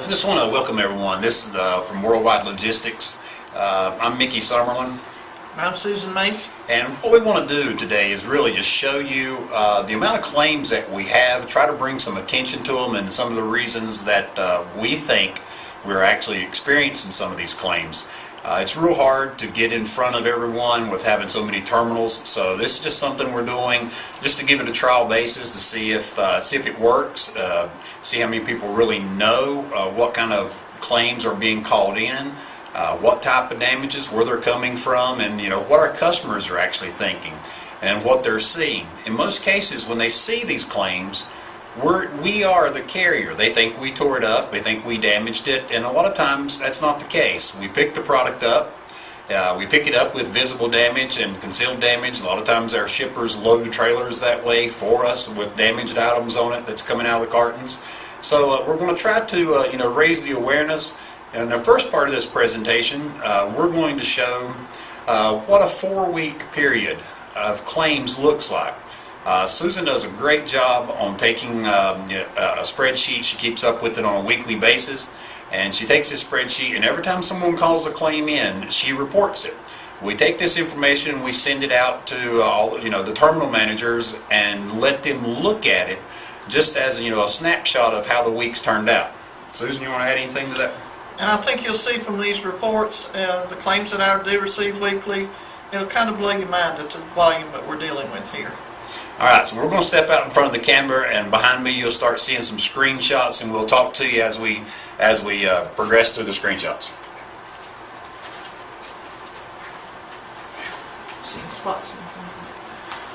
I just want to welcome everyone. This is from Worldwide Logistics. I'm Mickey Summerlin. I'm Susan Mace. And what we want to do today is really just show you the amount of claims that we have, try to bring some attention to them and some of the reasons that we think we're actually experiencing some of these claims. It's real hard to get in front of everyone with having so many terminals, so this is just something we're doing just to give it a trial basis to see if it works, see how many people really know what kind of claims are being called in, what type of damages, where they're coming from, and what our customers are actually thinking and what they're seeing. In most cases, when they see these claims, we are the carrier. They think we tore it up, they think we damaged it, and a lot of times that's not the case. We pick the product up, we pick it up with visible damage and concealed damage. A lot of times our shippers load the trailers that way for us with damaged items on it that's coming out of the cartons. So we're going to try to raise the awareness. In the first part of this presentation, we're going to show what a 4-week period of claims looks like. Susan does a great job on taking a spreadsheet. She keeps up with it on a weekly basis, and she takes this spreadsheet, and every time someone calls a claim in, she reports it. We take this information, we send it out to all the terminal managers and let them look at it just as a snapshot of how the week's turned out. Susan, you want to add anything to that? And I think you'll see from these reports, the claims that I do receive weekly, it'll kind of blow your mind at the volume that we're dealing with here. Alright, so we're going to step out in front of the camera, and behind me you'll start seeing some screenshots, and we'll talk to you as we progress through the screenshots.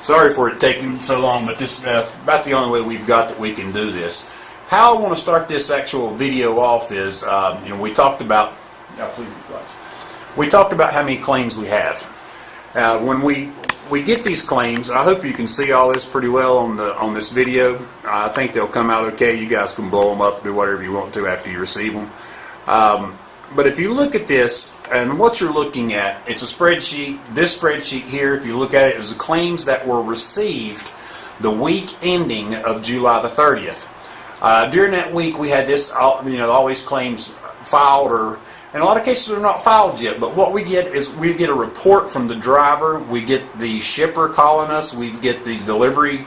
Sorry for it taking so long, but this is about the only way we've got that we can do this. How I want to start this actual video off is, we talked about, we talked about how many claims we have. When we get these claims, I hope you can see all this pretty well on this video. I think they'll come out okay. You guys can blow them up, do whatever you want to after you receive them. But if you look at this, and what you're looking at, it's a spreadsheet. This spreadsheet here, if you look at it, is the claims that were received the week ending of July the 30th. During that week, we had this, all these claims filed, or in a lot of cases they're not filed yet. But what we get is we get a report from the driver, we get the shipper calling us, we get the delivery,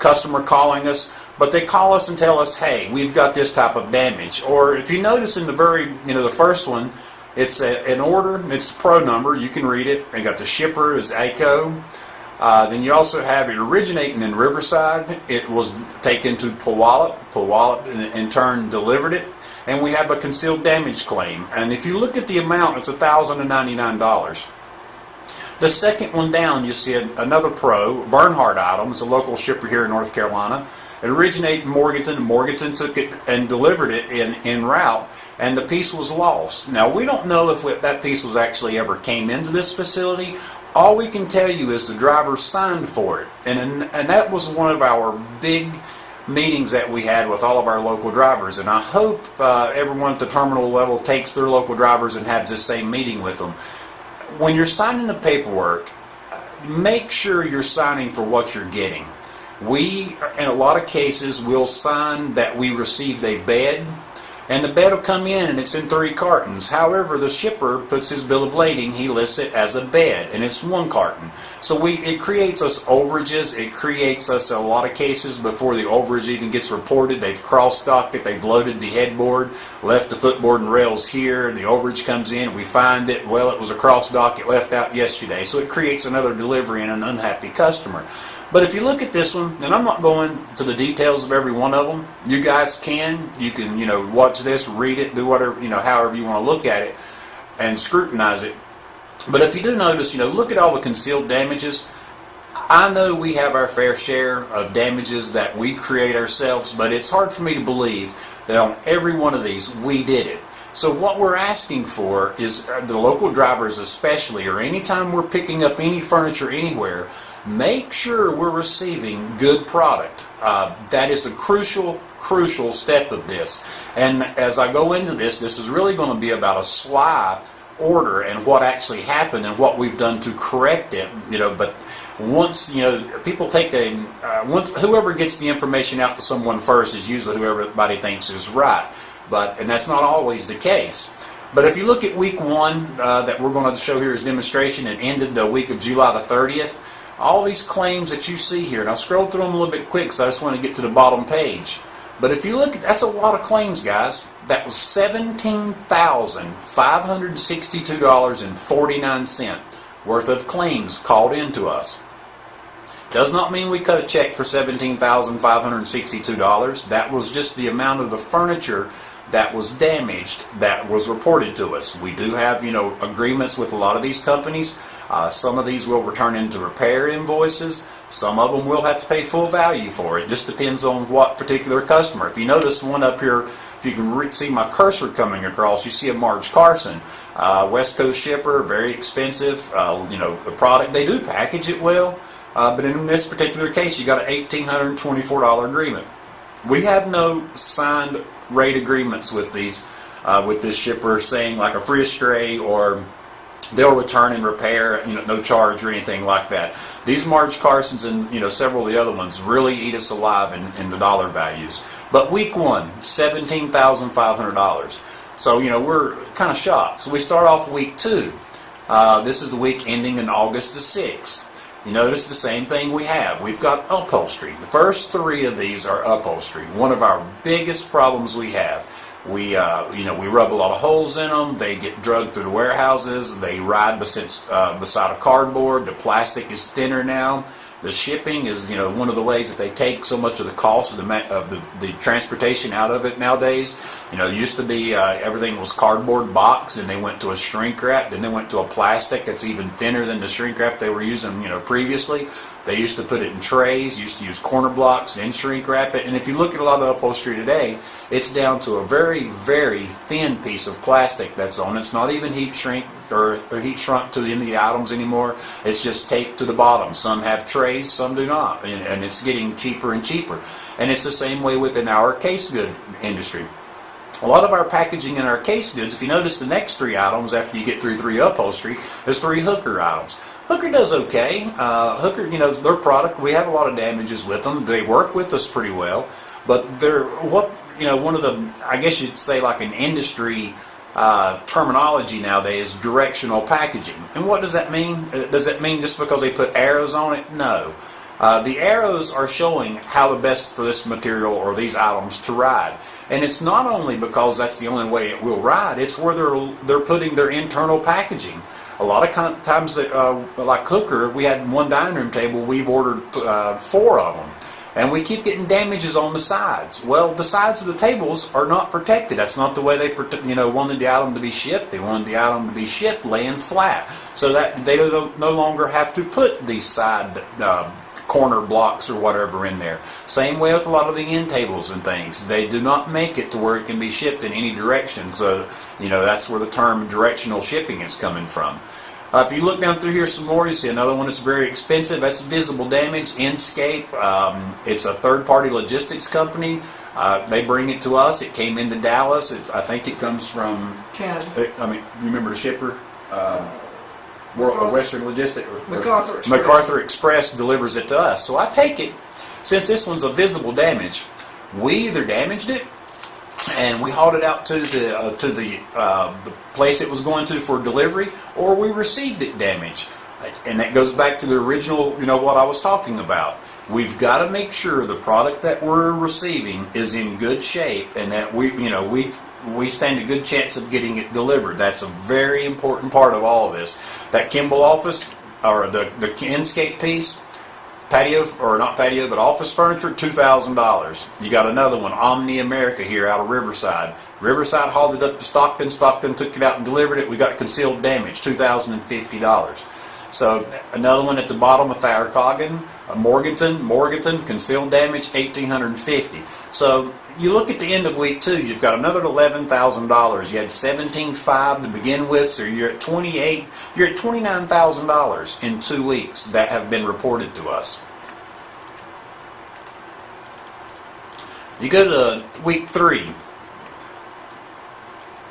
customer calling us. But they call us and tell us, hey, we've got this type of damage. Or if you notice in the the first one, it's an order, it's the pro number, you can read it. They got the shipper is ACO. Then you also have it originating in Riverside. It was taken to Puyallup. Puyallup in turn delivered it. And we have a concealed damage claim. And if you look at the amount, it's $1,099. The second one down, you see another pro, Bernhardt item. It's a local shipper here in North Carolina. It originated in Morganton. Morganton took it and delivered it en route, and the piece was lost. Now, we don't know if that piece was actually ever came into this facility. All we can tell you is the driver signed for it, and that was one of our big meetings that we had with all of our local drivers. And I hope everyone at the terminal level takes their local drivers and has this same meeting with them. When you're signing the paperwork, make sure you're signing for what you're getting. We, in a lot of cases, will sign that we received a bed, and the bed will come in and it's in 3 cartons. However, the shipper puts his bill of lading, he lists it as a bed, and it's 1 carton. So it creates us overages. It creates us, a lot of cases, before the overage even gets reported, they've cross-docked it, they've loaded the headboard, left the footboard and rails here, and the overage comes in, we find it, well, it was a cross-dock, it left out yesterday. So it creates another delivery and an unhappy customer. But if you look at this one, and I'm not going to the details of every one of them, you guys can. You can, watch this, read it, do whatever, however you want to look at it and scrutinize it. But if you do notice, look at all the concealed damages. I know we have our fair share of damages that we create ourselves, but it's hard for me to believe that on every one of these we did it. So what we're asking for is the local drivers especially, or anytime we're picking up any furniture anywhere, make sure we're receiving good product. That is the crucial step of this. And as I go into this is really going to be about a sly order and what actually happened and what we've done to correct it. But once, people take once whoever gets the information out to someone first is usually who everybody thinks is right. And that's not always the case. But if you look at week 1 that we're going to show here as demonstration, and ended the week of July the 30th, all these claims that you see here, and I'll scroll through them a little bit quick because I just want to get to the bottom page. But if you look at, that's a lot of claims, guys. That was $17,562.49 worth of claims called into us. Does not mean we cut a check for $17,562. That was just the amount of the furniture that was damaged that was reported to us. We do have, agreements with a lot of these companies. Some of these will return into repair invoices. Some of them will have to pay full value for it. Just depends on what particular customer. If you notice one up here, if you can see my cursor coming across, you see a Marge Carson. West Coast shipper, very expensive. The product, they do package it well. But in this particular case, you got an $1,824 agreement. We have no signed rate agreements with these, with this shipper saying like a free stray or they'll return and repair, no charge or anything like that. These Marge Carsons and several of the other ones really eat us alive in the dollar values. But week 1, $17,500. So we're kind of shocked. So we start off week 2. This is the week ending in August the 6th. You notice the same thing we have. We've got upholstery. The first 3 of these are upholstery. One of our biggest problems we have. We rub a lot of holes in them. They get drugged through the warehouses. They ride beside a cardboard. The plastic is thinner now. The shipping is, one of the ways that they take so much of the cost of the transportation out of it nowadays. Used to be everything was cardboard box, and they went to a shrink wrap, then they went to a plastic that's even thinner than the shrink wrap they were using, previously. They used to put it in trays, used to use corner blocks, then shrink wrap it. And if you look at a lot of the upholstery today, it's down to a very, very thin piece of plastic that's on it. It's not even heat shrink or heat shrunk to the end of the items anymore. It's just taped to the bottom. Some have trays, some do not. And it's getting cheaper and cheaper. And it's the same way within our case good industry. A lot of our packaging in our case goods, if you notice the next 3 items after you get through 3 upholstery, there's 3 Hooker items. Hooker does okay. Hooker, their product, we have a lot of damages with them. They work with us pretty well, but they're one of the, I guess you'd say like an industry terminology nowadays, directional packaging. And what does that mean? Does that mean just because they put arrows on it? No. The arrows are showing how the best for this material or these items to ride. And it's not only because that's the only way it will ride, it's where they're putting their internal packaging. A lot of times, like Hooker, we had one dining room table, we've ordered 4 of them. And we keep getting damages on the sides. Well, the sides of the tables are not protected. That's not the way they wanted the item to be shipped. They wanted the item to be shipped laying flat. So that they no longer have to put these side corner blocks or whatever in there. Same way with a lot of the end tables and things. They do not make it to where it can be shipped in any direction. So, that's where the term directional shipping is coming from. If you look down through here some more, you see another one that's very expensive. That's visible damage, Inscape. It's a third-party logistics company. They bring it to us. It came into Dallas. I think it comes from Canada. Remember the shipper? Western Logistics. MacArthur Express delivers it to us. So I take it, since this one's a visible damage, we either damaged it and we hauled it out to the place it was going to for delivery, or we received it damaged. And that goes back to the original, what I was talking about. We've got to make sure the product that we're receiving is in good shape, and that we stand a good chance of getting it delivered. That's a very important part of all of this. That Kimball office, or the Inscape piece, office furniture, $2,000. You got another one, Omni America here out of Riverside. Riverside hauled it up to Stockton. Stockton took it out and delivered it. We got concealed damage, $2,050. So another one at the bottom of Tharcoggin, Morganton, concealed damage, $1,850. So you look at the end of week 2, you've got another $11,000. You had $17,500 to begin with, so you're at $29,000 in 2 weeks that have been reported to us. You go to week 3,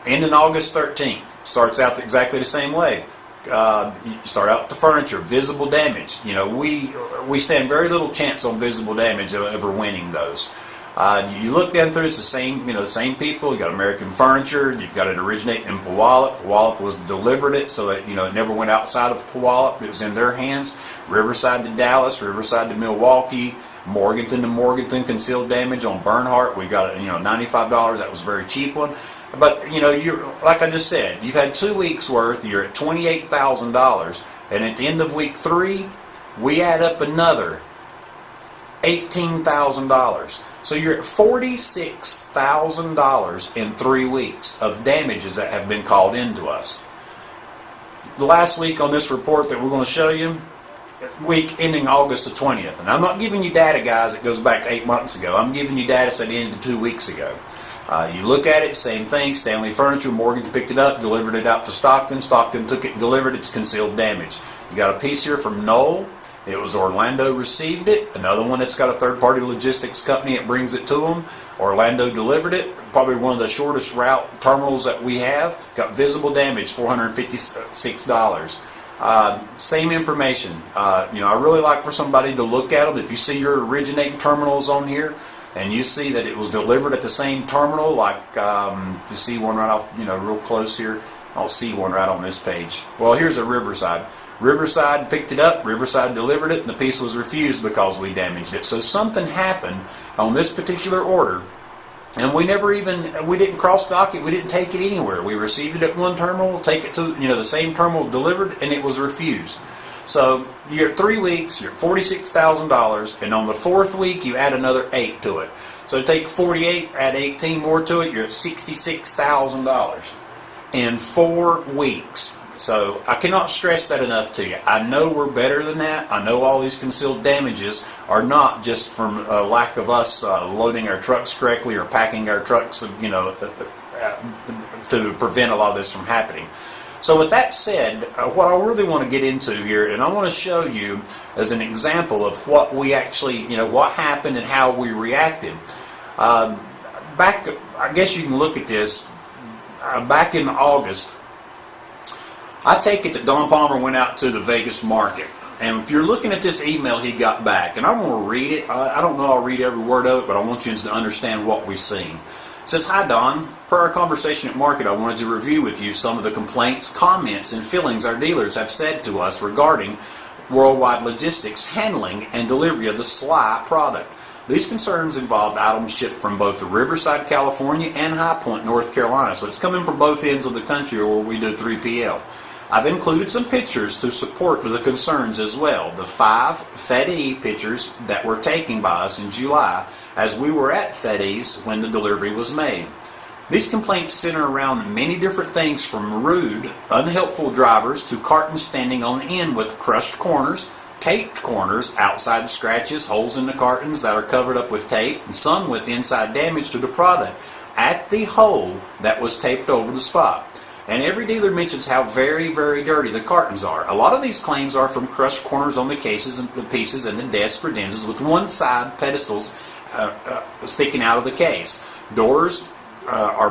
ending August 13th. Starts out exactly the same way. you start out with the furniture, visible damage. You know, we stand very little chance on visible damage of ever winning those. You look down through, it's the same, the same people. You got American Furniture. You've got it originating in Puyallup. Puyallup was delivered it, so that it never went outside of Puyallup. It was in their hands. Riverside to Dallas, Riverside to Milwaukee, Morganton to Morganton, concealed damage on Bernhardt. We got $95. That was a very cheap one. But you're like I just said, you've had 2 weeks worth. You're at $28,000, and at the end of week 3, we add up another $18,000. So you're at $46,000 in 3 weeks of damages that have been called into us. The last week on this report that we're going to show you, week ending August the 20th. And I'm not giving you data, guys, that goes back 8 months ago. I'm giving you data that ended 2 weeks ago. You look at it, same thing. Stanley Furniture, Morgan picked it up, delivered it out to Stockton. Stockton took it and delivered its concealed damage. You got a piece here from Knoll. It was Orlando received it. Another one that's got a third-party logistics company that brings it to them. Orlando delivered it. Probably one of the shortest route terminals that we have. Got visible damage, $456. Same information. I really like for somebody to look at them. If you see your originating terminals on here, and you see that it was delivered at the same terminal, like you see one right off, real close here. I don't see one right on this page. Well, here's a Riverside. Riverside picked it up, Riverside delivered it, and the piece was refused because we damaged it. So something happened on this particular order, and we didn't cross-dock it, we didn't take it anywhere. We received it at one terminal, take it to the same terminal delivered, and it was refused. So you're at 3 weeks, you're at $46,000, and on the 4th week you add another 8 to it. So take 48, add 18 more to it, you're at $66,000 in 4 weeks. So I cannot stress that enough to you. I know we're better than that. I know all these concealed damages are not just from a lack of us loading our trucks correctly or packing our trucks, to prevent a lot of this from happening. So with that said, what I really want to get into here, and I want to show you as an example of what we actually, what happened and how we reacted. I guess you can look at this, back in August, I take it that Don Palmer went out to the Vegas market. And if you're looking at this email he got back, and I want to read it. I don't know I'll read every word of it, but I want you to understand what we've seen. It says, "Hi Don, per our conversation at market, I wanted to review with you some of the complaints, comments, and feelings our dealers have said to us regarding Worldwide Logistics handling and delivery of the Sly product. These concerns involved items shipped from both Riverside, California and High Point, North Carolina. So it's coming from both ends of the country where we do 3PL. I've included some pictures to support the concerns as well. The 5 FedE pictures that were taken by us in July as we were at FedE's when the delivery was made. These complaints center around many different things, from rude, unhelpful drivers to cartons standing on end with crushed corners, taped corners, outside scratches, holes in the cartons that are covered up with tape, and some with inside damage to the product at the hole that was taped over the spot. And every dealer mentions how very, very dirty the cartons are. A lot of these claims are from crushed corners on the cases and the pieces and the desk credenzas with one side pedestals sticking out of the case. Doors are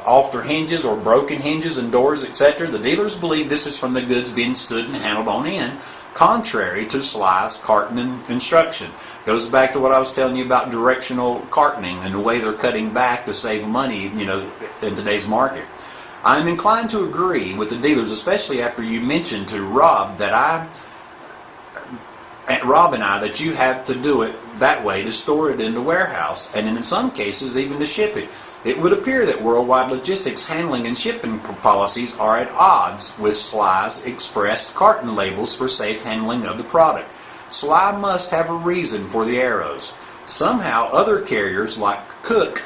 off their hinges or broken hinges and doors, etc. The dealers believe this is from the goods being stood and handled on end, contrary to Sly's carton instruction. Goes back to what I was telling you about directional cartoning and the way they're cutting back to save money, in today's market. I'm inclined to agree with the dealers, especially after you mentioned to Rob and I that you have to do it that way to store it in the warehouse, and in some cases even to ship it. It would appear that Worldwide Logistics handling and shipping policies are at odds with Sly's expressed carton labels for safe handling of the product. Sly must have a reason for the arrows. Somehow other carriers like Cook,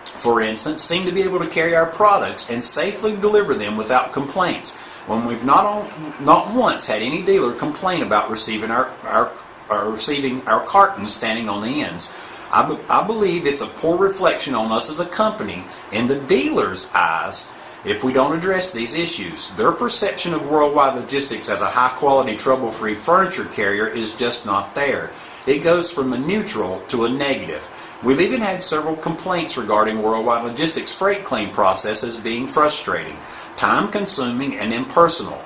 for instance, seem to be able to carry our products and safely deliver them without complaints, when we've not once had any dealer complain about receiving our cartons standing on the ends. I believe it's a poor reflection on us as a company in the dealer's eyes if we don't address these issues. Their perception of Worldwide Logistics as a high-quality, trouble-free furniture carrier is just not there. It goes from a neutral to a negative. We've even had several complaints regarding Worldwide Logistics freight claim process as being frustrating. time-consuming and impersonal,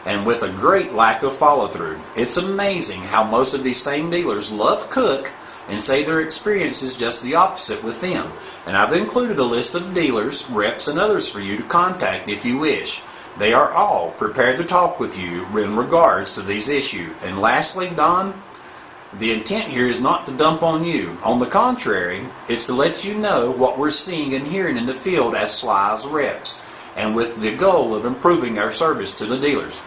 and with a great lack of follow-through. It's amazing how most of these same dealers love Cook and say their experience is just the opposite with them. And I've included a list of dealers, reps, and others for you to contact if you wish. They are all prepared to talk with you in regards to these issues. And lastly, Don, the intent here is not to dump on you. On the contrary, it's to let you know what we're seeing and hearing in the field as Sly's reps, and with the goal of improving our service to the dealers.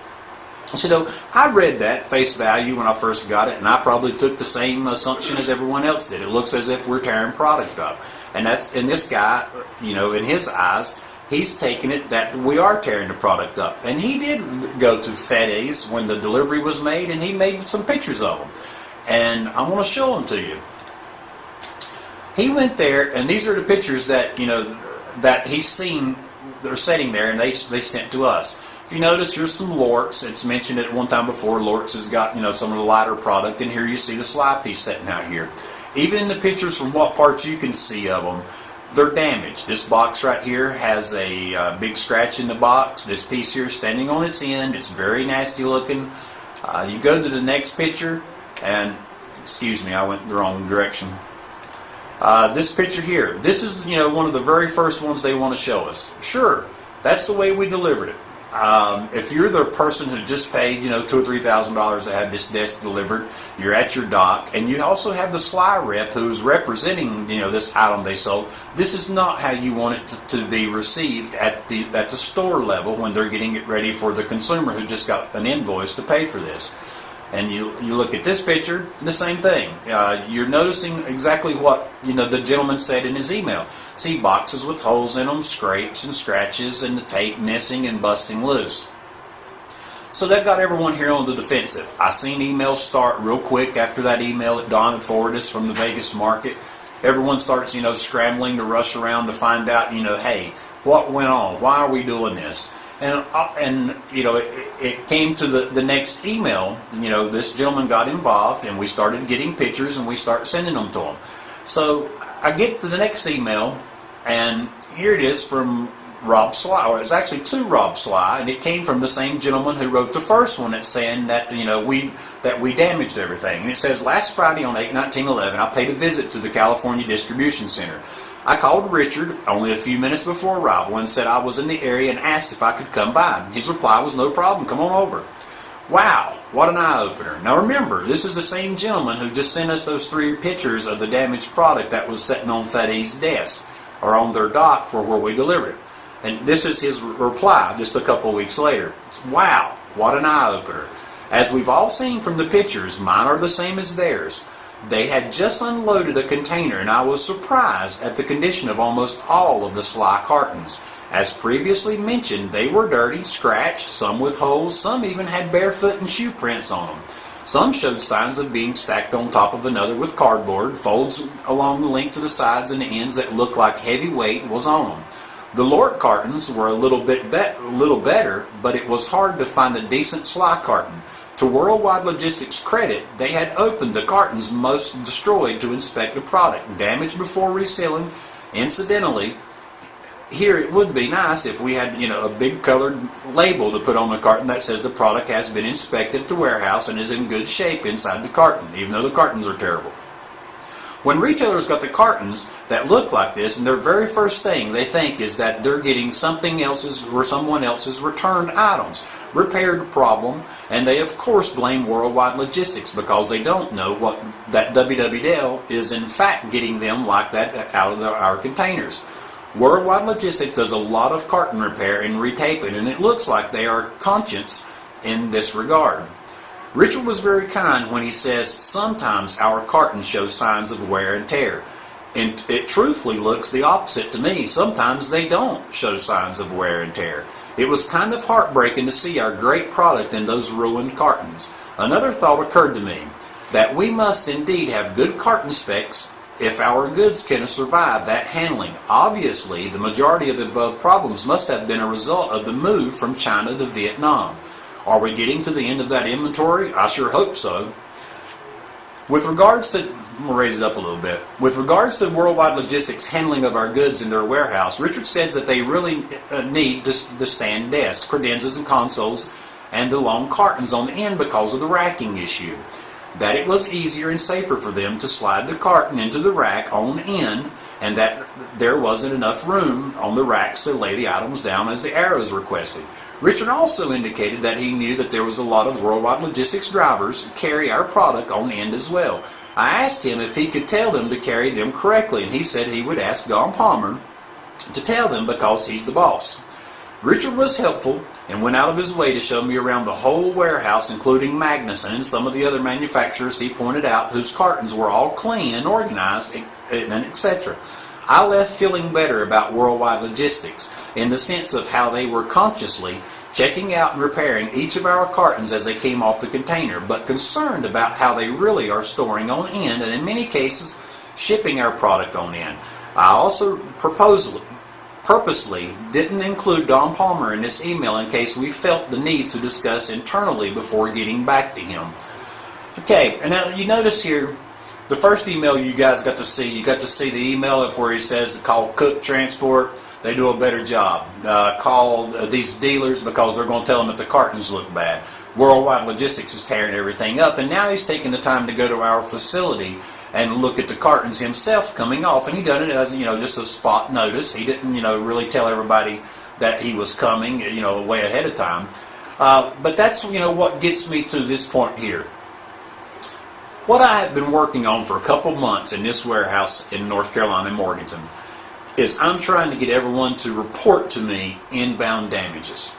So I read that face value when I first got it, and I probably took the same assumption as everyone else did. It looks as if we're tearing product up, and this guy, in his eyes, he's taking it that we are tearing the product up. And he did go to FedEx when the delivery was made, and he made some pictures of them, and I want to show them to you. He went there, and these are the pictures that that he's seen. They're sitting there, and they sent to us. If you notice, here's some Lorts. It's mentioned at one time before. Lorts has got some of the lighter product, and here you see the Sly piece sitting out here. Even in the pictures, from what parts you can see of them, they're damaged. This box right here has a big scratch in the box. This piece here is standing on its end. It's very nasty looking. You go to the next picture, and excuse me, I went the wrong direction. This picture here, this is one of the very first ones they want to show us. Sure, that's the way we delivered it. If you're the person who just paid $2,000 or $3,000 to have this desk delivered, you're at your dock, and you also have the Sly rep who's representing this item they sold. This is not how you want it to be received at the store level when they're getting it ready for the consumer who just got an invoice to pay for this. And you look at this picture, the same thing. You're noticing exactly what the gentleman said in his email. See boxes with holes in them, scrapes and scratches, and the tape missing and busting loose. So that got everyone here on the defensive. I seen emails start real quick after that email that Don had forwarded us from the Vegas market. Everyone starts scrambling to rush around to find out hey, what went on? Why are we doing this? And it came to the next email. This gentleman got involved, and we started getting pictures, and we start sending them to him. So I get to the next email, and here it is from Rob Sly, or it's actually to Rob Sly, and it came from the same gentleman who wrote the first one that's saying that we damaged everything. And it says, last Friday on 8/19/11, I paid a visit to the California Distribution Center. I called Richard only a few minutes before arrival and said I was in the area and asked if I could come by. His reply was, no problem, come on over. Wow, what an eye-opener. Now remember, this is the same gentleman who just sent us those 3 pictures of the damaged product that was sitting on FedEx's desk, or on their dock where we delivered it. And this is his reply just a couple weeks later. Wow, what an eye-opener. As we've all seen from the pictures, mine are the same as theirs. They had just unloaded a container, and I was surprised at the condition of almost all of the Sly cartons. As previously mentioned, they were dirty, scratched, some with holes, some even had barefoot and shoe prints on them. Some showed signs of being stacked on top of another with cardboard, folds along the length of the sides and the ends that looked like heavy weight was on them. The Lort cartons were a little better, but it was hard to find a decent Sly carton. To Worldwide Logistics' credit, they had opened the cartons most destroyed to inspect the product, damaged before resealing. Incidentally, here it would be nice if we had a big colored label to put on the carton that says the product has been inspected at the warehouse and is in good shape inside the carton, even though the cartons are terrible. When retailers got the cartons that look like this, and their very first thing they think is that they're getting something else's or someone else's returned items, repaired problem, and they of course blame Worldwide Logistics because they don't know what that WWL is in fact getting them like that out of our containers. Worldwide Logistics does a lot of carton repair and retaping, and it looks like they are conscious in this regard. Richard was very kind when he says sometimes our cartons show signs of wear and tear. And it truthfully looks the opposite to me. Sometimes they don't show signs of wear and tear. It was kind of heartbreaking to see our great product in those ruined cartons. Another thought occurred to me, that we must indeed have good carton specs if our goods can survive that handling. Obviously, the majority of the above problems must have been a result of the move from China to Vietnam. Are we getting to the end of that inventory? I sure hope so. With regards to, I'm going to raise it up a little bit. With regards to Worldwide Logistics' handling of our goods in their warehouse, Richard says that they really need the stand desks, credenzas, and consoles, and the long cartons on the end because of the racking issue. That it was easier and safer for them to slide the carton into the rack on end, and that there wasn't enough room on the racks to lay the items down as the arrows requested. Richard also indicated that he knew that there was a lot of Worldwide Logistics drivers who carry our product on end as well. I asked him if he could tell them to carry them correctly, and he said he would ask Don Palmer to tell them because he's the boss. Richard was helpful and went out of his way to show me around the whole warehouse, including Magnuson and some of the other manufacturers he pointed out whose cartons were all clean and organized, and etc. I left feeling better about Worldwide Logistics in the sense of how they were consciously checking out and repairing each of our cartons as they came off the container, but concerned about how they really are storing on end, and in many cases shipping our product on end. I also purposely didn't include Don Palmer in this email in case we felt the need to discuss internally before getting back to him. Okay, and now you notice here, the first email you guys got to see, the email of where he says to call Cook Transport. They do a better job. Call these dealers because they're going to tell them that the cartons look bad. Worldwide Logistics is tearing everything up, and now he's taking the time to go to our facility and look at the cartons himself coming off, and he done it as just a spot notice. He didn't really tell everybody that he was coming way ahead of time. But that's what gets me to this point here. What I have been working on for a couple months in this warehouse in North Carolina, in Morganton, is I'm trying to get everyone to report to me inbound damages.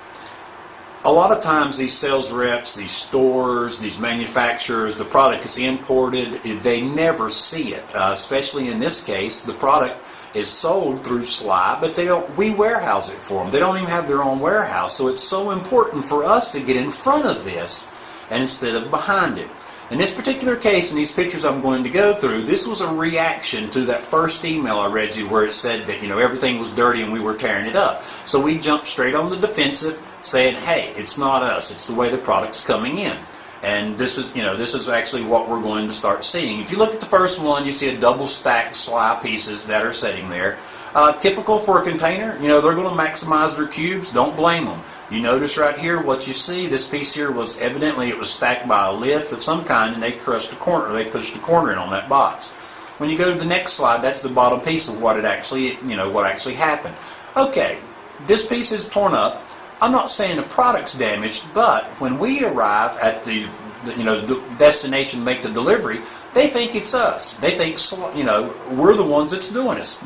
A lot of times these sales reps, these stores, these manufacturers, the product is imported, they never see it. Especially in this case, the product is sold through Sly, but we warehouse it for them. They don't even have their own warehouse, so it's so important for us to get in front of this and instead of behind it. In this particular case, in these pictures I'm going to go through, this was a reaction to that first email I read you where it said that everything was dirty and we were tearing it up. So we jumped straight on the defensive, saying, hey, it's not us, it's the way the product's coming in. And this is actually what we're going to start seeing. If you look at the first one, you see a double stacked Sly pieces that are sitting there. Typical for a container, they're going to maximize their cubes. Don't blame them. You notice right here what you see. This piece here was evidently it was stacked by a lift of some kind, and they crushed a corner. They pushed a corner in on that box. When you go to the next slide, that's the bottom piece of what it actually what actually happened. Okay, this piece is torn up. I'm not saying the product's damaged, but when we arrive at the destination, make the delivery, they think it's us. They think we're the ones that's doing this.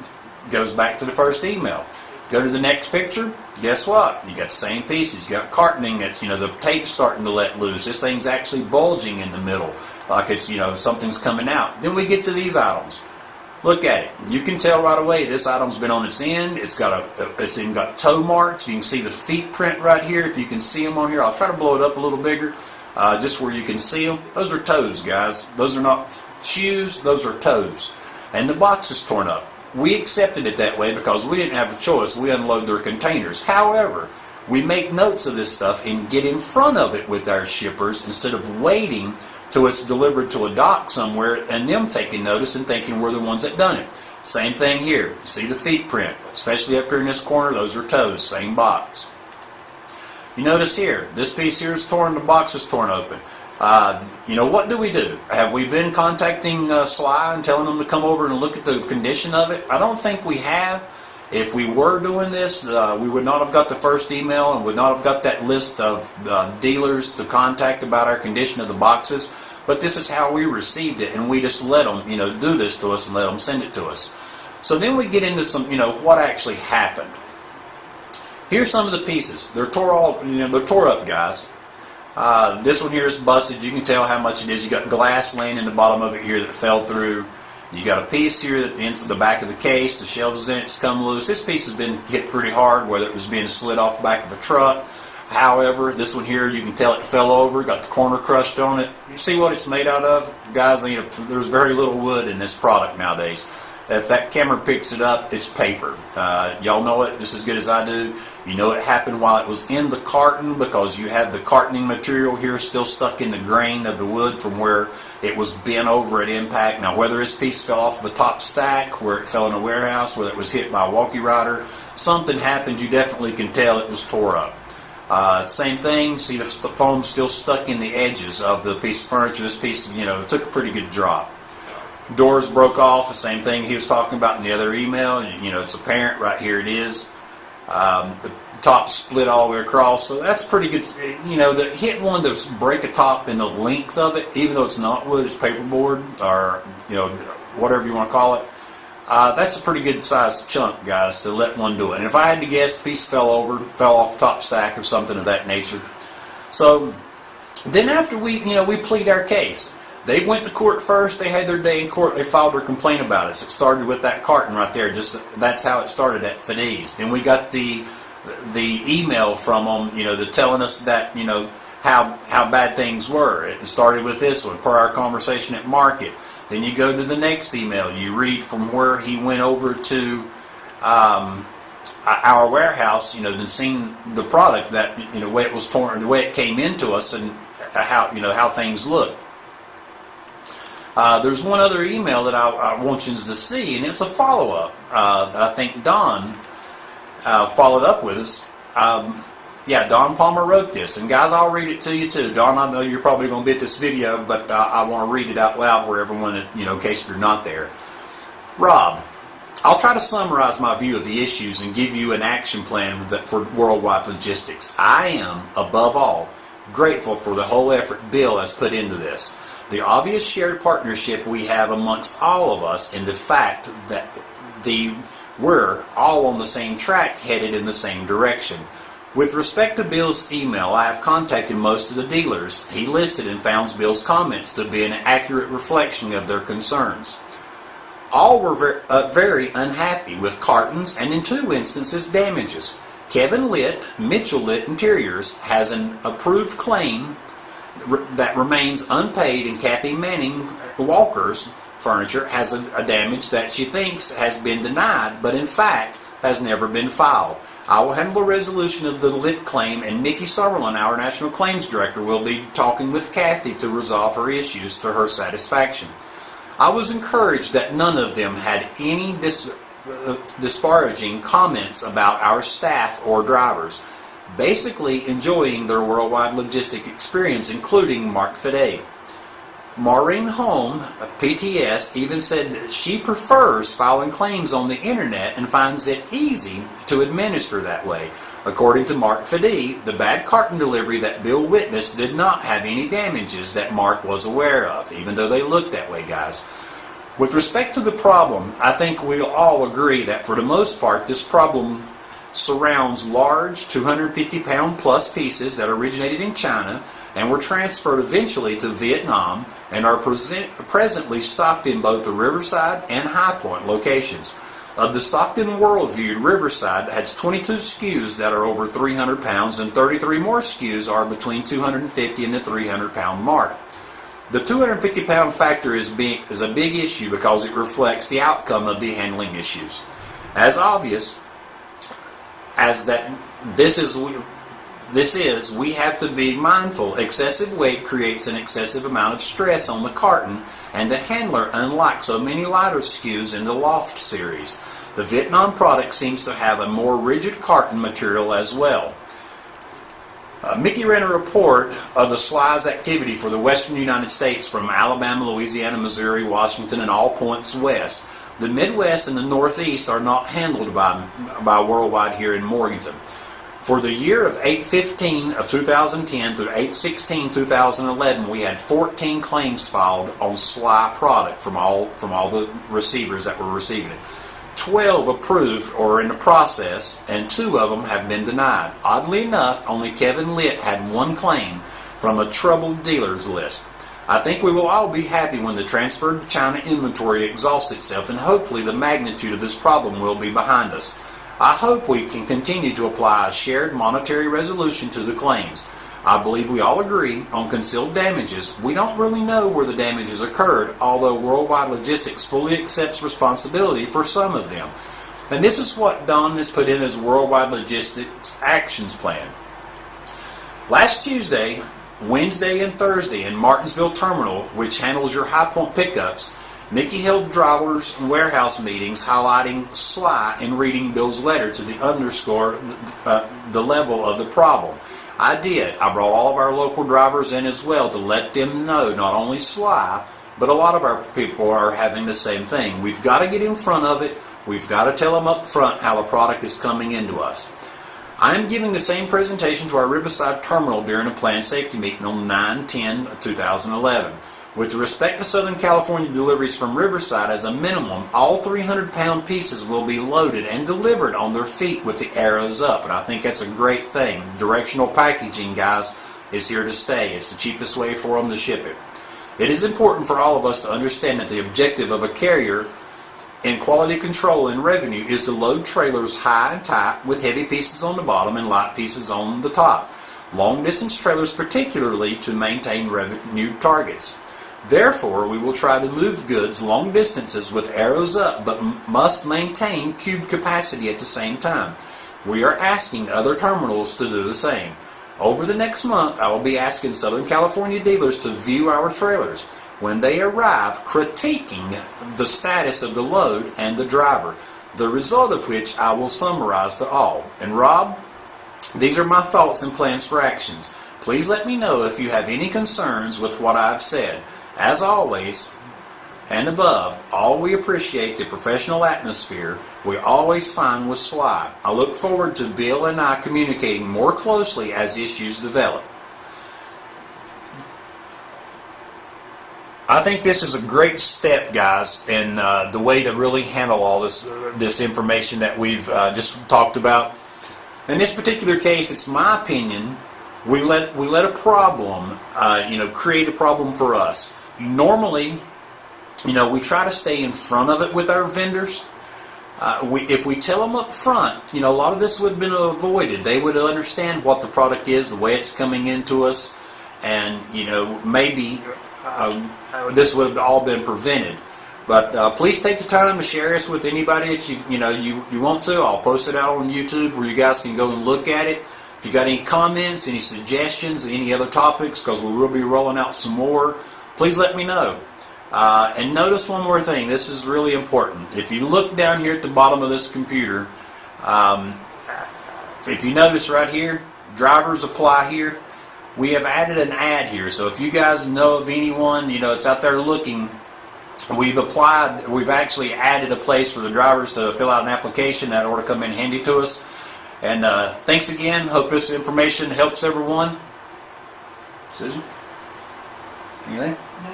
Goes back to the first email. Go to the next picture. Guess what? You got the same pieces. You got cartoning that the tape's starting to let loose. This thing's actually bulging in the middle, like it's something's coming out. Then we get to these items. Look at it. You can tell right away this item's been on its end. It's even got toe marks. You can see the feet print right here. If you can see them on here, I'll try to blow it up a little bigger, just where you can see them. Those are toes, guys. Those are not shoes. Those are toes. And the box is torn up. We accepted it that way because we didn't have a choice. We unload their containers. However, we make notes of this stuff and get in front of it with our shippers instead of waiting till it's delivered to a dock somewhere and them taking notice and thinking we're the ones that done it. Same thing here. See the feet print, especially up here in this corner. Those are toes. Same box. You notice here, this piece here is torn. The box is torn open. What do we do? Have we been contacting Sly and telling them to come over and look at the condition of it? I don't think we have. If we were doing this, we would not have got the first email and would not have got that list of dealers to contact about our condition of the boxes. But this is how we received it, and we just let them, do this to us and let them send it to us. So then we get into some, what actually happened. Here's some of the pieces. They're tore up, guys. This one here is busted. You can tell how much it is. You got glass laying in the bottom of it here that fell through. You got a piece here that the back of the case, the shelves in it's come loose. This piece has been hit pretty hard, whether it was being slid off the back of a truck. However, this one here, you can tell it fell over, got the corner crushed on it. You see what it's made out of? Guys, there's very little wood in this product nowadays. If that camera picks it up, it's paper. Y'all know it just as good as I do. You know it happened while it was in the carton because you have the cartoning material here still stuck in the grain of the wood from where it was bent over at impact. Now, whether this piece fell off the top stack, where it fell in a warehouse, whether it was hit by a walkie rider, something happened. You definitely can tell it was tore up. Same thing, see the foam still stuck in the edges of the piece of furniture. This piece, took a pretty good drop. Doors broke off, the same thing he was talking about in the other email. It's apparent right here, it is. The top split all the way across, so that's pretty good. To hit one to break a top in the length of it, even though it's not wood, it's paperboard, or whatever you want to call it. That's a pretty good sized chunk, guys, to let one do it. And if I had to guess, the piece fell off the top stack or something of that nature. So then after we plead our case. They went to court first. They had their day in court. They filed their complaint about us. It started with that carton right there. That's how it started at Fide's. Then we got the email from them, telling us that how bad things were. It started with this one, per our conversation at Market. Then you go to the next email. You read from where he went over to our warehouse, and seen the product, that the way it was torn, the way it came into us, and how things look. There's one other email that I want you to see, and it's a follow-up that I think Don followed up with us. Don Palmer wrote this, and guys, I'll read it to you too. Don, I know you're probably going to be at this video, but I want to read it out loud for everyone, in case you're not there. Rob, I'll try to summarize my view of the issues and give you an action plan for worldwide logistics. I am, above all, grateful for the whole effort Bill has put into this. The obvious shared partnership we have amongst all of us in the fact that we're all on the same track, headed in the same direction. With respect to Bill's email, I have contacted most of the dealers he listed and found Bill's comments to be an accurate reflection of their concerns. All were very unhappy with cartons and, in 2 instances, damages. Kevin Litt, Mitchell Litt Interiors, has an approved claim that remains unpaid, and Kathy Manning Walker's Furniture has a damage that she thinks has been denied, but in fact has never been filed. I will handle a resolution of the Litt claim, and Nikki Summerlin, our National Claims Director, will be talking with Kathy to resolve her issues to her satisfaction. I was encouraged that none of them had any disparaging comments about our staff or drivers, basically enjoying their worldwide logistic experience, including Mark Fide. Maureen Holm, PTS, even said that she prefers filing claims on the internet and finds it easy to administer that way. According to Mark Fide, the bad carton delivery that Bill witnessed did not have any damages that Mark was aware of, even though they looked that way, guys. With respect to the problem, I think we'll all agree that for the most part this problem surrounds large 250-pound plus pieces that originated in China and were transferred eventually to Vietnam and are presently stocked in both the Riverside and High Point locations. Of the Stockton Worldview, Riverside has 22 SKUs that are over 300 pounds and 33 more SKUs are between 250 and the 300-pound mark. The 250-pound factor is a big issue because it reflects the outcome of the handling issues. As obvious as that this is, we have to be mindful. Excessive weight creates an excessive amount of stress on the carton and the handler, unlike so many lighter SKUs in the Loft series. The Vietnam product seems to have a more rigid carton material as well. Mickey ran a report of the slice activity for the western United States from Alabama, Louisiana, Missouri, Washington, and all points west. The Midwest and the Northeast are not handled by Worldwide here in Morganton. For the year of 8/15 of 2010 through 8/16/2011, we had 14 claims filed on Sly product from all the receivers that were receiving it. 12 approved or in the process, and 2 of them have been denied. Oddly enough, only Kevin Litt had 1 claim from a troubled dealers list. I think we will all be happy when the transferred China inventory exhausts itself, and hopefully the magnitude of this problem will be behind us. I hope we can continue to apply a shared monetary resolution to the claims. I believe we all agree on concealed damages. We don't really know where the damages occurred, although Worldwide Logistics fully accepts responsibility for some of them. And this is what Don has put in his Worldwide Logistics Actions Plan. Last Tuesday, Wednesday and Thursday in Martinsville Terminal, which handles your high point pickups, Mickey held drivers and warehouse meetings highlighting SLY and reading Bill's letter to the underscore the level of the problem. I did. I brought all of our local drivers in as well to let them know not only SLY, but a lot of our people are having the same thing. We've got to get in front of it. We've got to tell them up front how the product is coming into us. I am giving the same presentation to our Riverside Terminal during a planned safety meeting on 9/10/2011. With respect to Southern California deliveries from Riverside, as a minimum, all 300-pound pieces will be loaded and delivered on their feet with the arrows up, and I think that's a great thing. Directional packaging, guys, is here to stay. It's the cheapest way for them to ship it. It is important for all of us to understand that the objective of a carrier in quality control and revenue is to load trailers high and tight with heavy pieces on the bottom and light pieces on the top. Long distance trailers particularly to maintain revenue targets. Therefore, we will try to move goods long distances with arrows up, but must maintain cube capacity at the same time. We are asking other terminals to do the same. Over the next month, I will be asking Southern California dealers to view our trailers. When they arrive, critiquing the status of the load and the driver, the result of which I will summarize to all. And Rob, these are my thoughts and plans for actions. Please let me know if you have any concerns with what I've said. As always, and above, all we appreciate the professional atmosphere we always find with SLY. I look forward to Bill and I communicating more closely as issues develop. I think this is a great step, guys, in the way to really handle all this information that we've just talked about. In this particular case, it's my opinion, we let a problem, create a problem for us. Normally, we try to stay in front of it with our vendors. If we tell them up front, a lot of this would have been avoided. They would understand what the product is, the way it's coming into us, and maybe this would have all been prevented. But please take the time to share this with anybody that you want to. I'll post it out on YouTube where you guys can go and look at it. If you got any comments, any suggestions, any other topics, because we will be rolling out some more, please let me know. And notice one more thing. This is really important. If you look down here at the bottom of this computer, if you notice right here, drivers apply here, we have added an ad here. So if you guys know of anyone, it's out there looking, we've actually added a place for the drivers to fill out an application that ought to come in handy to us. And thanks again. Hope this information helps everyone. Susan? Anything? No.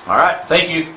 All right. Thank you.